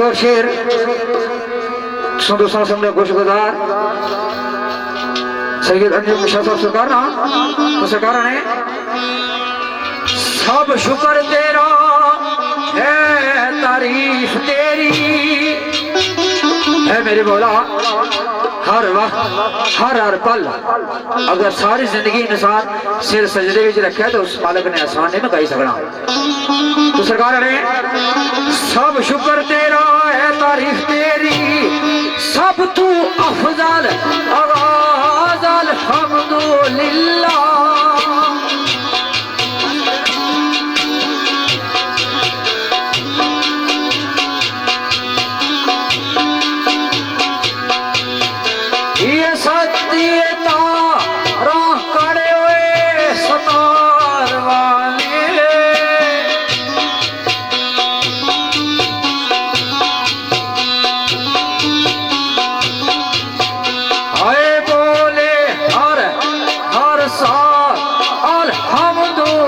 और शेर दोस्तों सामने खुशगुजार सैयद अंजुम शाह साहब सरकार ना तो सरकार ने सब शुक्र तेरा है तारीफ तेरी है मेरे मौला। हर वक्त हर पल अगर सारी जिंदगी इंसान सिर सजदे विच रखे तो उस मालिक ने आसान नहीं गाई सकना। तो सरकार ने सब शुक्र तेरा है तारीफ तेरी सब तू अफजल अगाज़ल हम्दुलिल्लाह। ये सत्यता राह करे हुए सतार वाले आए बोले हर हर साल अल्हम्दुलिल्लाह।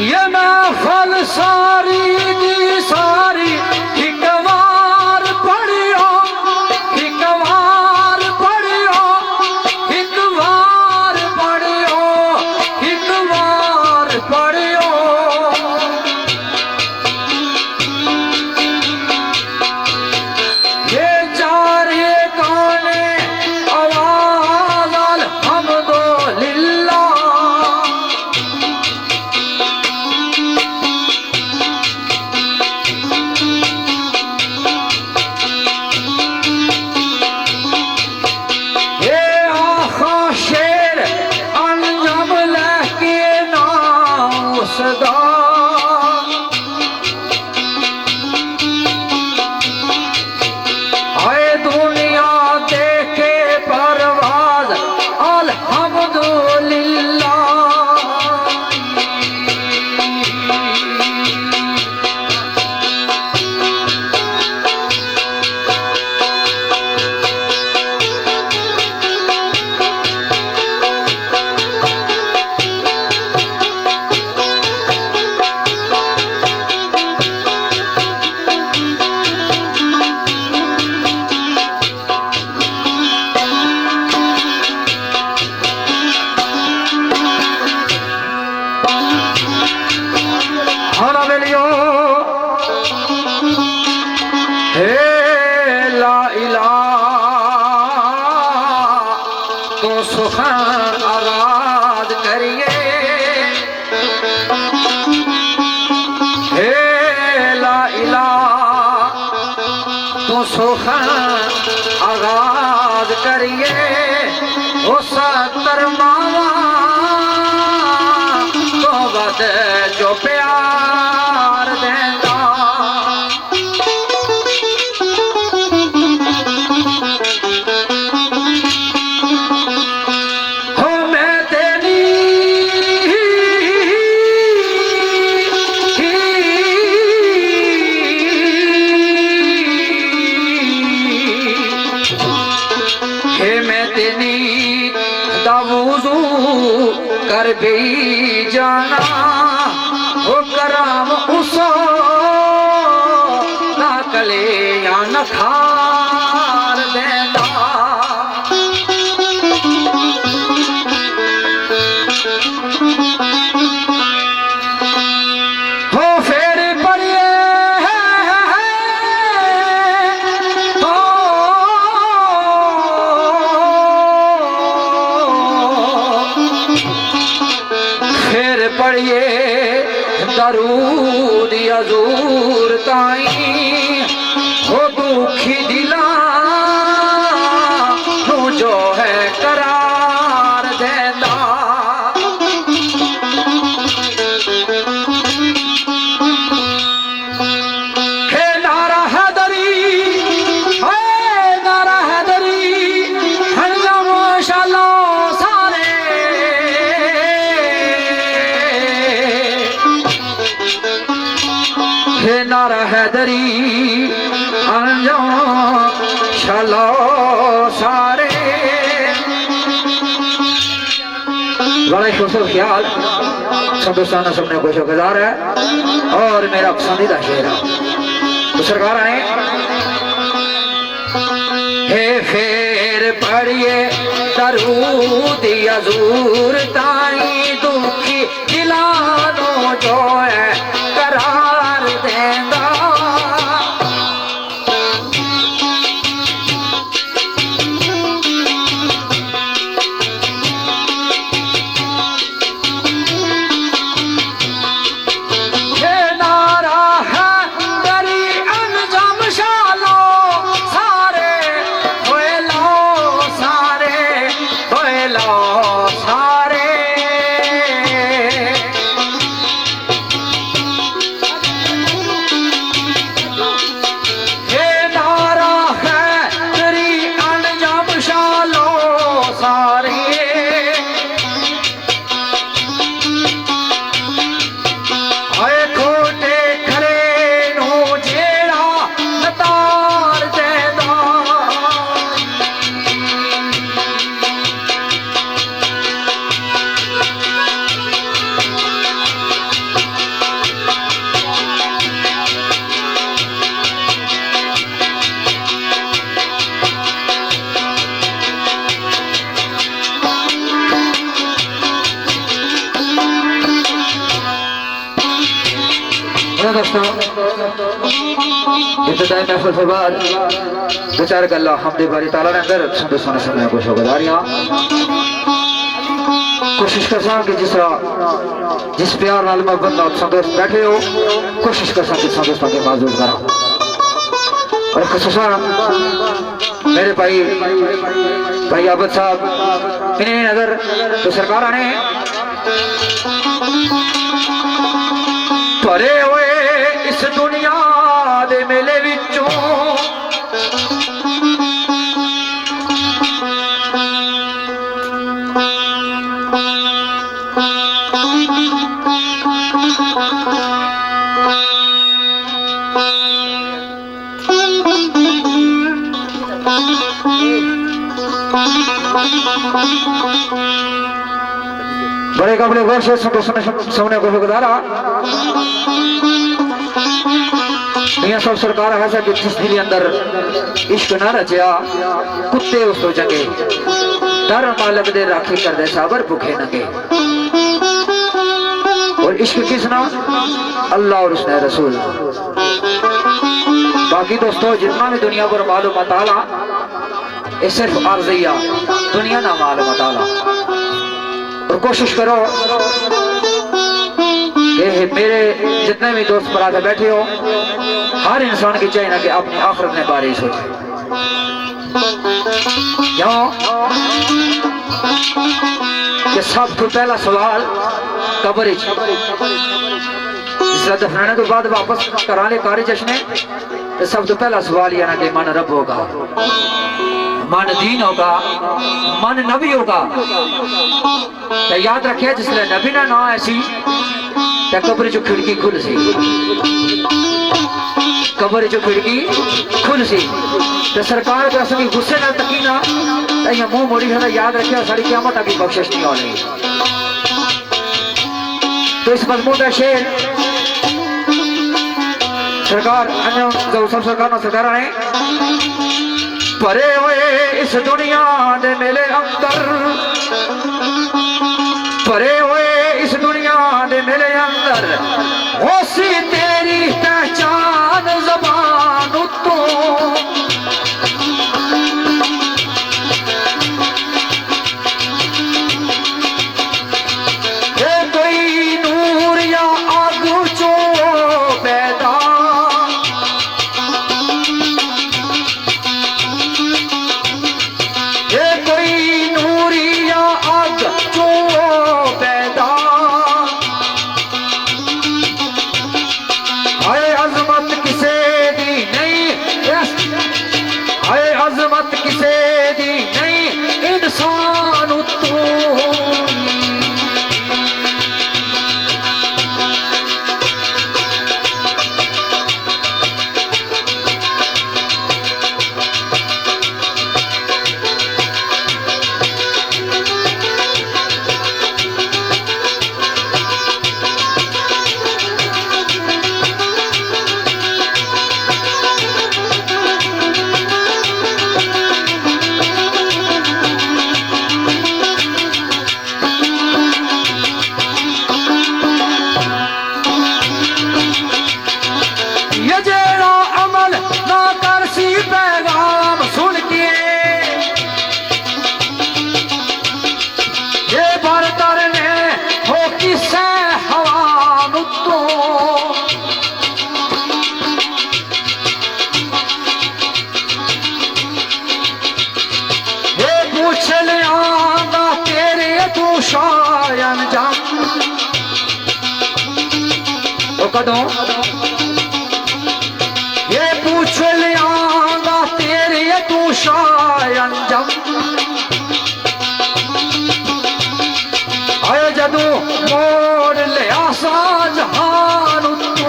ये महफल सारी दी सारी हिकवार पढ़ियो हिकवार पढ़ियो हिकवार पढ़ियो हिकवार पढ़ियो। ये चारे गाने आवाज़ अल्हम्दुलिल्लाह। आए दुनिया देखे परवाज अल्हम्दुलिल्लाह। हरा बेलियो हे ला इलाहा तो सुखान आवाज करिए। हे ला इलाहा तो सुखान आवाज करिए। ओ सत्तर मावा तो बद जो प्यार देता हो मैं तेरी हे मैं तेरी दावूज़ू कर भी जाना हो कराम उसो ना कले या न खार देना। हो फेर पड़िए तो फेर पड़िए दरूद हजूर ताई हो दुखी दिला जो है करार देता। नारा हैदरी अंजाम चलो सारे। बड़ा ही खूबसूरत ख्याल संतोषाना सबने को शुक्रगुजार है और मेरा पसंदीदा शेर है। तो सरकार आए हे फेर पढ़िए दरूद हजूर ताई दुखी दिलानो जो है करार देंदा। इब्तिदाई महफिल के बाद बेचारे का अल्लाह हमदे बारी ताला ने अंदर संतोषाना सबने को शुक्रगुजारियां कोशिश कर कि जिस प्यार नाल मोहब्बत नाल संतोष बैठे हो कोशिश कर कि संतोष के मौजूद करा। और खुसूसन मेरे भाई आबद साहब इन्हें नजर तो सरकार ने भरे हुए इस दुनिया दे मेले विचों बड़े कपड़े गौर से सुनने को गुजारा मियां सब सरकार है कि जिस दिल अंदर इश्क ना रचा कुत्ते उस तो चंगे डर मालक दे राखी कर दे साबर भूखे नंगे। और इश्क किसना अल्लाह और उसने रसूल। बाकी दोस्तों जितना भी दुनिया पर मालूमात आला ये सिर्फ आर्जिया दुनिया ना मालूमात आला। और कोशिश करो कि मेरे जितने भी दोस्त बरादर बैठे हो हर इंसान की चाहिए ना कि अपनी आखिरत में बारे सोचे। क्यों कि सब तो पहला सवाल कब्र जिसका दफनाने तो बाद वापस करा ले कारी जश्न तो सब तो पहला सवाल ये ना कि मन रब होगा मन दीन होगा मन नबी होगा। तो याद रखे जिसने नबी ना ना ऐसी तो कब्र जो खिड़की खुल सी कब्र जो खिड़की खुल सी तो सरकार को असली गुस्से ना तकी ना तो मुंह मोड़ी है याद रखे सारी क़यामत की बख्शिश नहीं होनी। तो इस मजमून का शेर सरकार सब सरकार ने भरे हुए इस दुनिया दे मेले अंदर भरे हुए इस दुनिया दे मेले अंदर होसी तेरी पहचान ज़बान तो कदों ये पूछ लियांगा तेरे तू शायन जम आए जदू मोड़ लिया सा जहान तू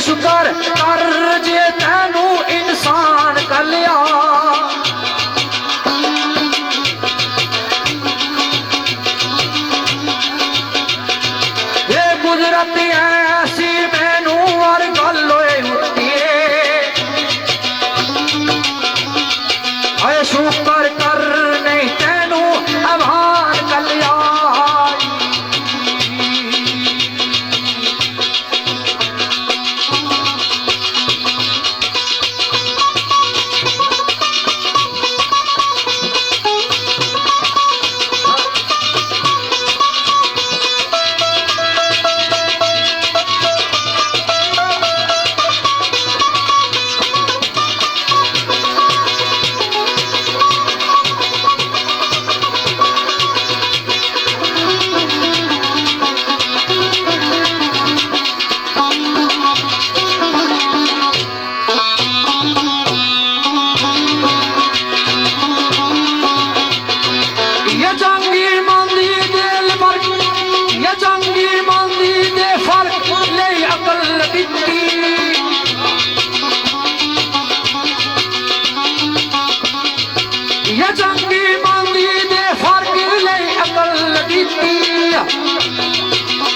शुक्र कर जे तैनू इंसान कर लिया ये कुदरत ऐसी मैनू और गल होती है शुक्र कर नहीं तैनू आभार कर लिया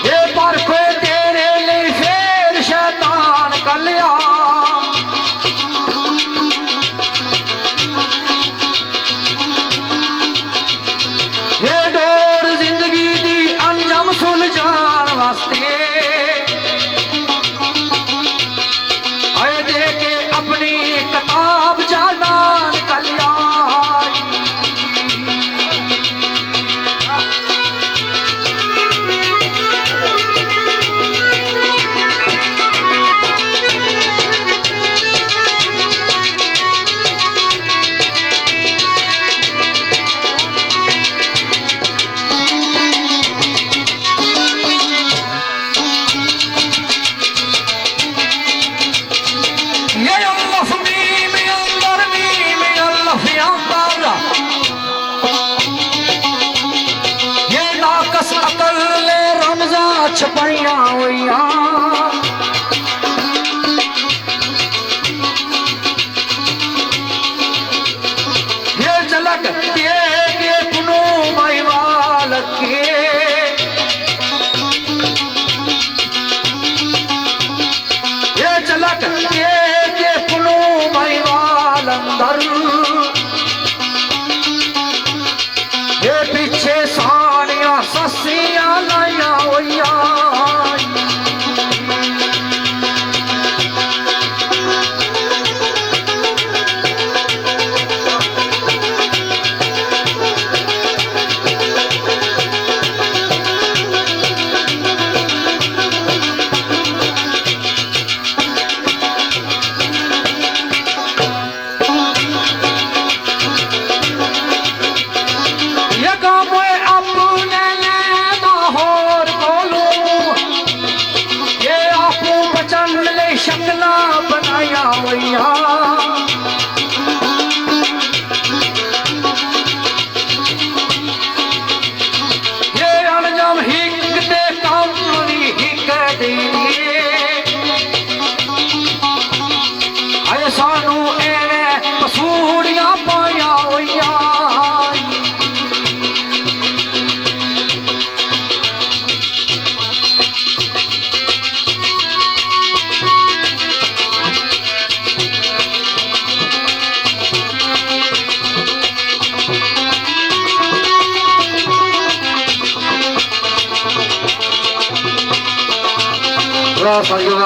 ये पर कोई तेरे लिए फिर शैतान कर लिया ये डोर जिंदगी दी अंजाम सुलझान वास्ते आए दे के अपनी किताब जानान कर लिया छपाइया हुईया ये झलक के पुनो माईवाल के ये झलक के पुनो माईवाल अंदर ये पीछे सानिया ससिया लाया हुईया साथियों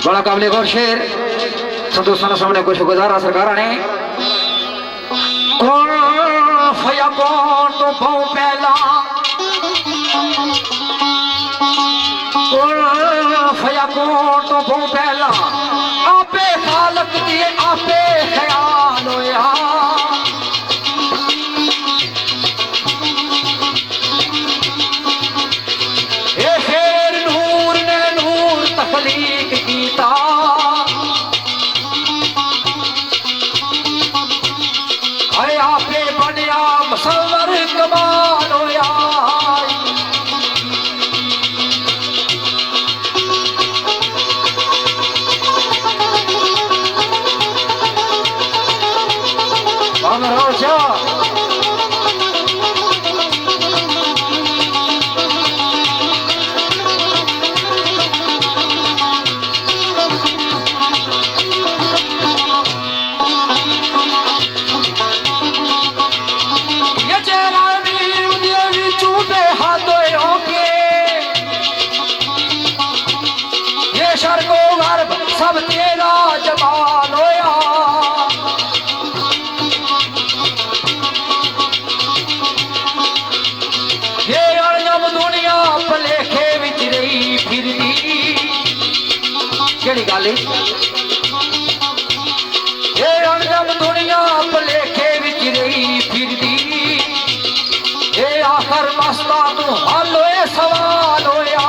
बड़ा काबिल गौर शेर संतोषाना सामने कुछ गुजारा सरकार ने कौन फया कौन तो बहु पहला कौन फया कौन तो बहु पहला आपे खालक दिए आपे ख्याल होया तखलीक कीता अरे आपे बनया मुसव्वर कमाल होया रोजा सब तेरा जमाल होया ये अणजम दुनिया भलेखे विच रही फिरदी केड़ी गल ये अणजम दुनिया भलेखे विच रही फिरदी ये आखर मस्ता तू हल होए सवाल होया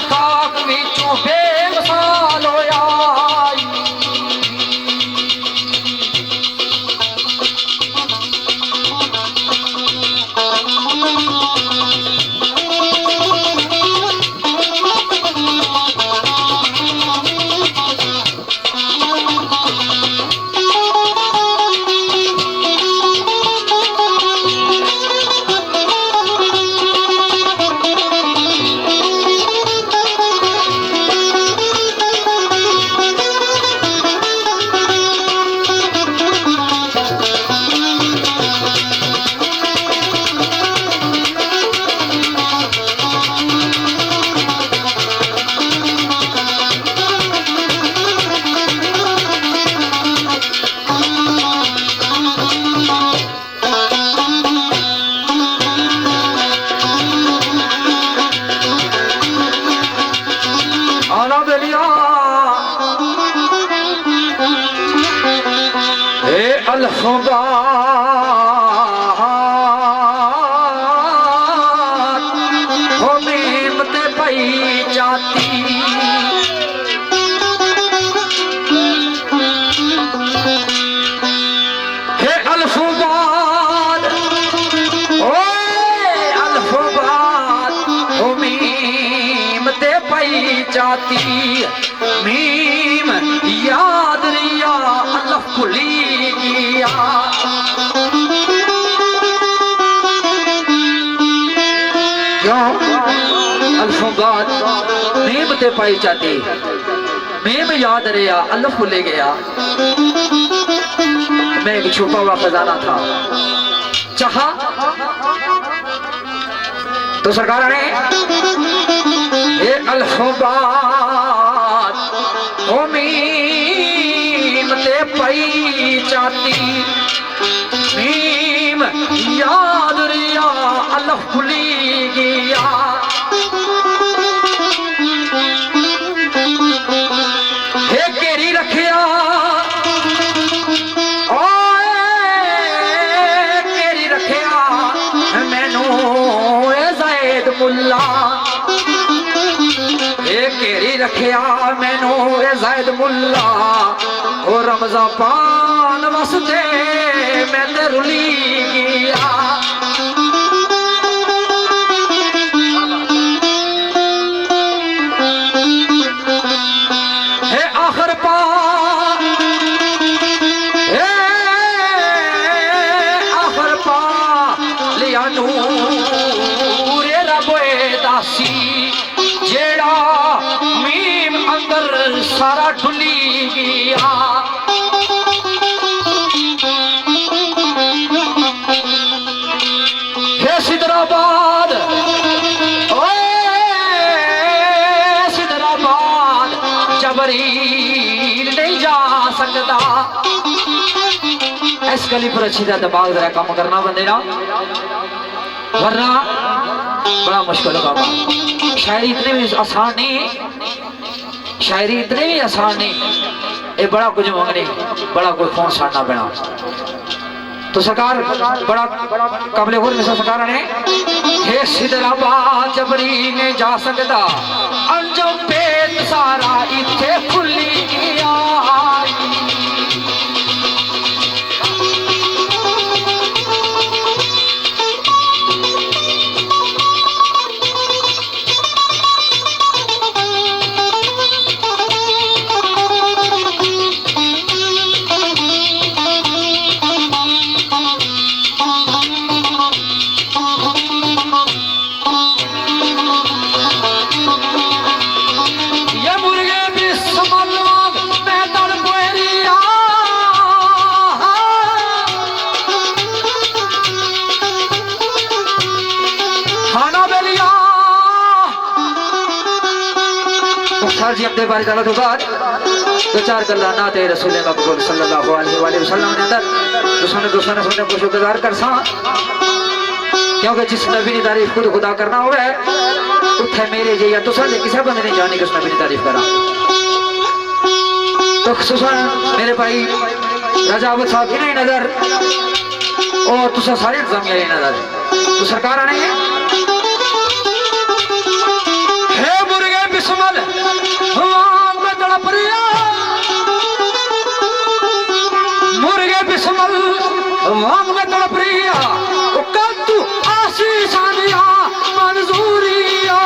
खाक विचों बेमिसाल होया अल्फों बाद हो मीम ते पई जाती हे अल्फों बाद हो मीम ते पई जाती मीम याद रिया अल्लाह भुली गया क्यों अल्फों बाद मीम ते पाई जाती मीम याद रिया अल्लाह भूल गया मैं एक छुपा हुआ खजाना था चाहा तो सरकार ने ये अल्फों बाद हो मीम ते पई जाती मीम याद रिया अल्लाह भुली गया हे केरी रखिया केरी रखिया मैनू ज़ैद मुल्ला केरी रखिया मैनू ज़ैद मुल्ला ओ रमज़ा पान वसते मैं ते रुली गया हे आखिर पा हे आखिर पा लिया नूर रबे दासी जेड़ा मीम अंदर सारा डुली गया हे सिदराबाद सिदराबाद जबरील नहीं जा सकता इस गली पर अच्छी तरह दिमाग जरा काम करना बंदे ना वरना बड़ा मुश्किल होगा शायरी इतनी भी आसान नहीं शायरी इतनी भी आसान नहीं ये बड़ा कुछ मंगने बड़ा कोई फोन साड़ना पैना तो सरकार बड़ा काबिल गौर में सरकार ने हे सिदराबाद जबरी ने जा सकता अंजम पेट सारा इत्थे खुली गया जी अपने बारे तो बाद दो चार गल्ला ना ते रसूल मकबूल सल्लल्लाहु अलैहि वसल्लम ने अंदर दुश्मन सुनने को शुक्रगुजार कर सा क्योंकि जिस नबी की तारीफ खुद खुदा करना हो उठे मेरे जैया तुसा ने किसी बंदे ने जाने कि उस नबी की तारीफ करा तो सुसान मेरे भाई रजावत साहब की नहीं नजर और तुसा सारे इंतजामिया की नजर तो सरकार आने हे मुर्गे बिस्मिल वांग में तड़प रिया मुर्गे बिस्मिल वांग में तड़प रिया तू आशीषानिया मंजूरिया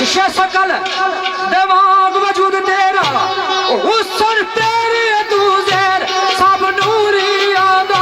बख्शिश सकल दिमाग वजूद तेरा हुस्न तेरी तू ज़ेर सब नूरी यादा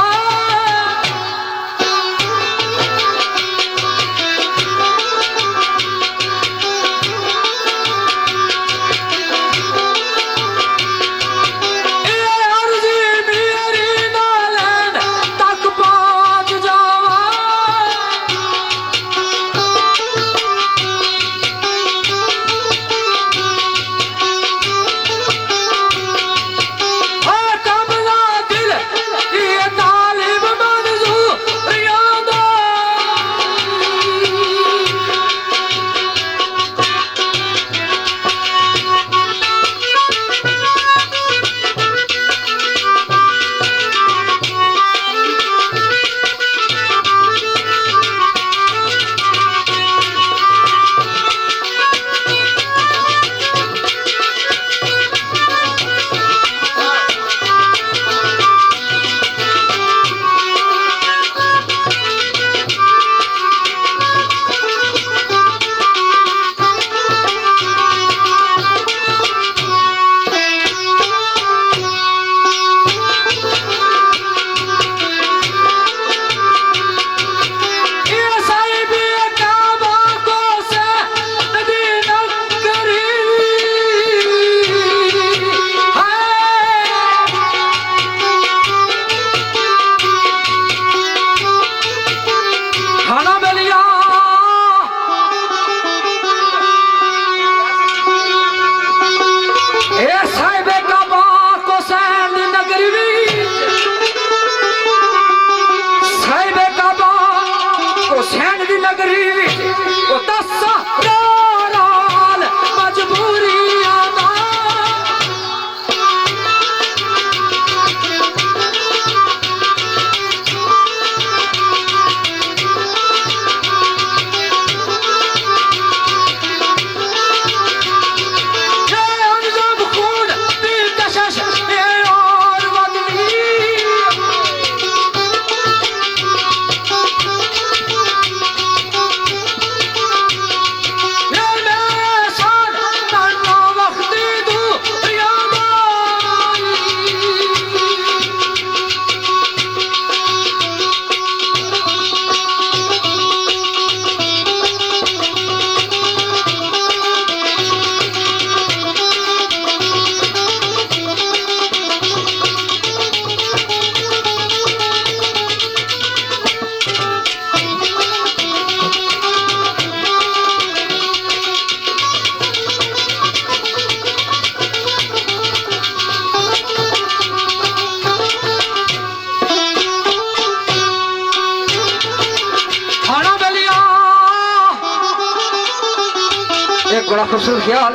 बड़ा खूबसूरत ख्याल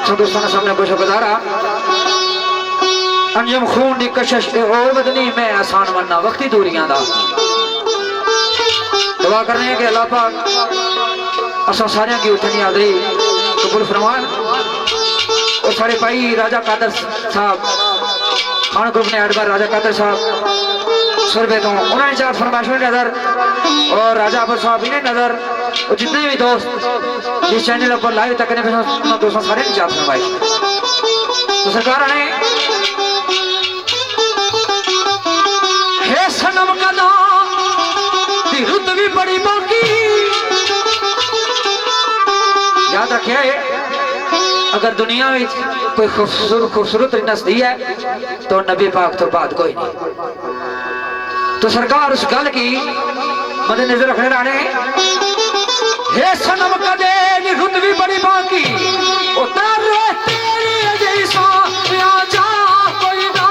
जो दोस्तों ने सामने पेश गुजारा अंजम खून दी कशिश और बदनी में आसान बनना वक्ती दूरियां दा दुआ करने हैं कि अल्लाह पाक असा सारियां की उठनी आदरी कबूल फरमान और सारे भाई राजा कादर साहब खान ग्रुप ने एडबार राजा कादर साहब सुरबे तो उन्होंने चार फरमाइश में नजर और राजा अबर साहब इन्हें नजर और जितने भी दोस्त इस चैनल पर लाइव तकने पे दोस्तों सारे की चार फरमाइश तो सरकार ने है सनम कदा दी रुत भी बड़ी बाकी याद रखिए अगर दुनिया में कोई खूबसूरत नस्ती है तो नबी पाक तो बात कोई नहीं तो सरकार उस गल की मद्देनजर रखने लाने हे सनम कदे रुत भी बड़ी बाकी उतर तेरी जैसा या जा कोई ना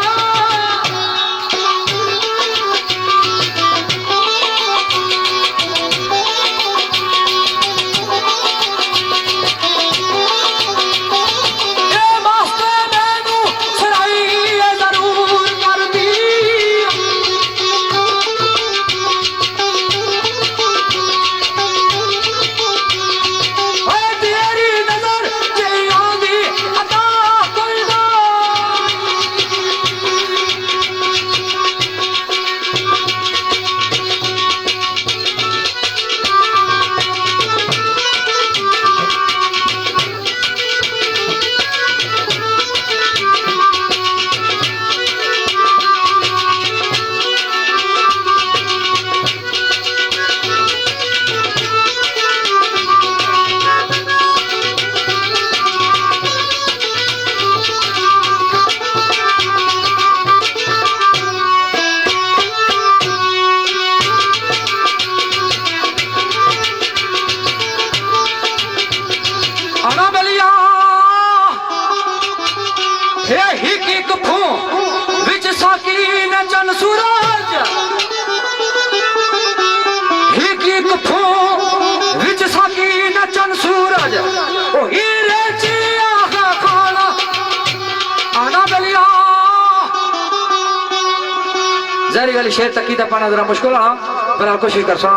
शेर तकी दा पाना जरा मुश्किल हां पर कोशिश कर सा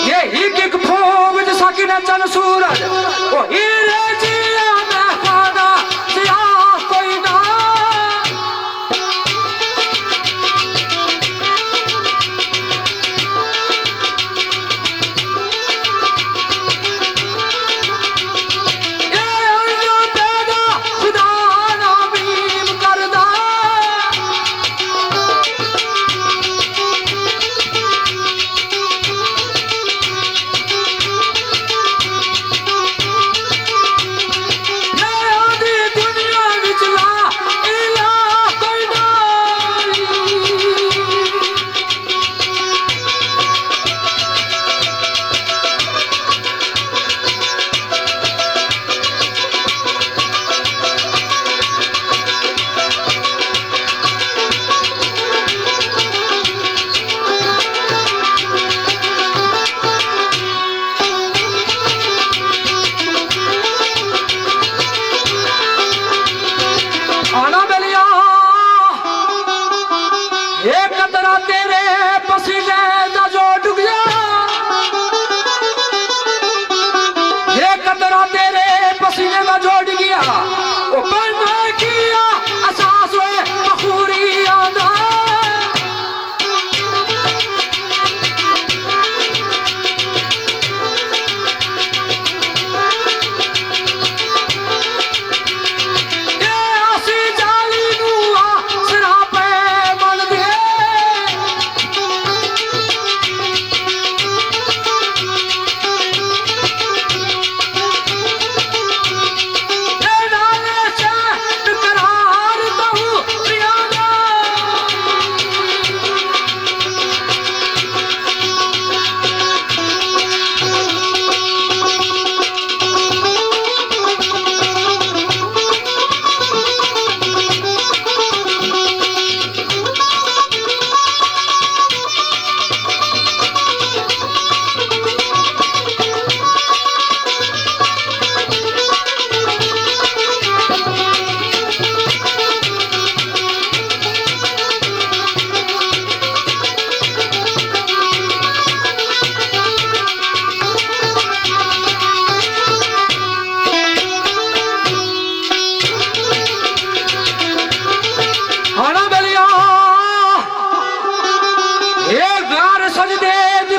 ये एक फोग जैसा कि न चन सूरज ओ हीरे जिया मैं खाना जिया कोई ना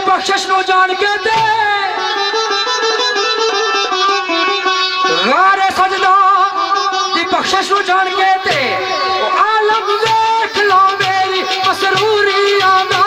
बख्शिश नो जान के दे गारे सजदा दी बख्शिश नो जान के दे ओ आलम देख लो मेरी मसरूरी आदा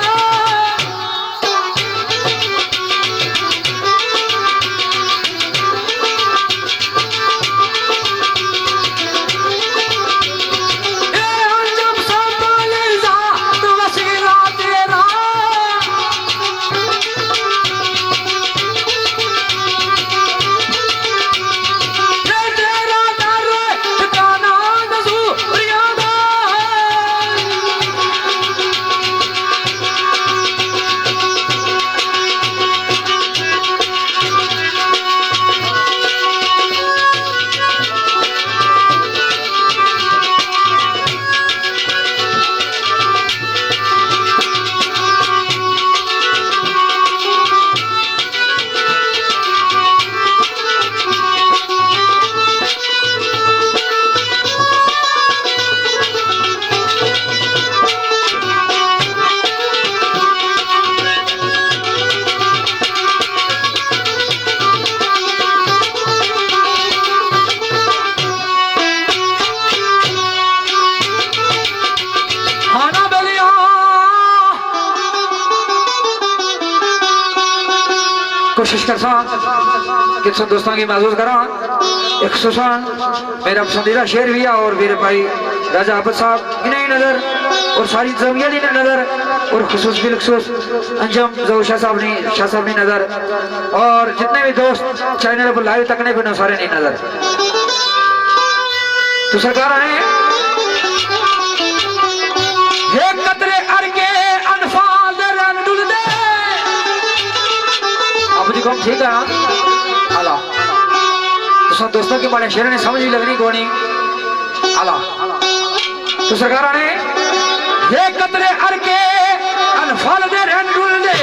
कोशिश कर कि दोस्तों की महसूस करा एक सुशान मेरा पसंदीदा शेर भी है और मेरे भाई राजा आफत साहब इन्हें नजर और सारी जमीयत ने नजर और खुसूस बिलखसूस अंजम जहूर शाह साहब ने नजर और जितने भी दोस्त चैनल पर लाइव तकने पे सारे नहीं नजर तो सरकार आए कतरे अरके अनफाल दे रंडुल दे अब जी कौन ठीक है आला तो सब दोस्तों के बड़े शेर ने समझ भी लगनी कोनी आला तो सरकार ने ये कतरे अरके फल दे रंग डुल दे